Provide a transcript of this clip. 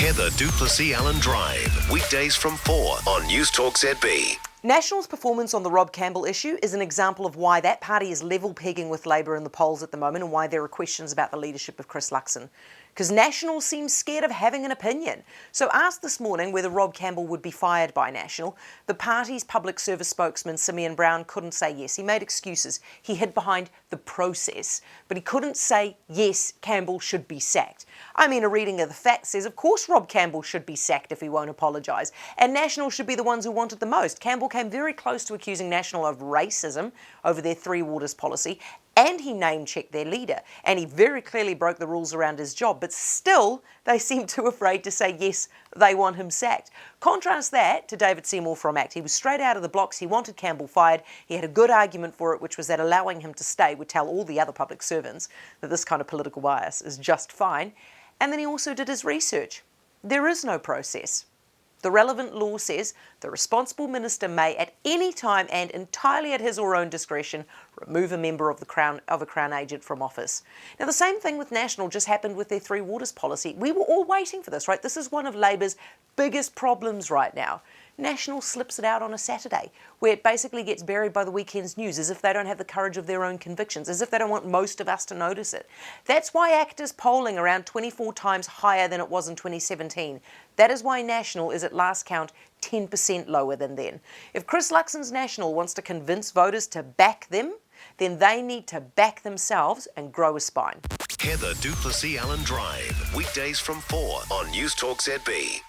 Heather du Plessis-Allan Drive, weekdays from 4 on Newstalk ZB. National's performance on the Rob Campbell issue is an example of why that party is level pegging with Labour in the polls at the moment and why there are questions about the leadership of Chris Luxon. Because National seems scared of having an opinion. So asked this morning whether Rob Campbell would be fired by National, the party's public service spokesman Simeon Brown couldn't say yes. He made excuses. He hid behind the process. But he couldn't say, yes, Campbell should be sacked. I mean, a reading of the facts says, of course Rob Campbell should be sacked if he won't apologise. And National should be the ones who want it the most. Campbell came very close to accusing National of racism over their Three Waters policy, and he name-checked their leader, and he very clearly broke the rules around his job, but still they seem too afraid to say yes, they want him sacked. Contrast that to David Seymour from ACT. He was straight out of the blocks. He wanted Campbell fired. He had a good argument for it, which was that allowing him to stay would tell all the other public servants that this kind of political bias is just fine. And then he also did his research. There is no process. The relevant law says the responsible minister may at any time and entirely at his or her own discretion remove a member of a Crown agent from office. Now, the same thing with National just happened with their Three Waters policy. We were all waiting for this, right? This is one of Labour's biggest problems right now. National slips it out on a Saturday, where it basically gets buried by the weekend's news, as if they don't have the courage of their own convictions, as if they don't want most of us to notice it. That's why ACT is polling around 24 times higher than it was in 2017. That is why National is at last count 10% lower than then. If Chris Luxon's National wants to convince voters to back them, then they need to back themselves and grow a spine. Heather du Plessis-Allan Drive, weekdays from 4 on Newstalk ZB.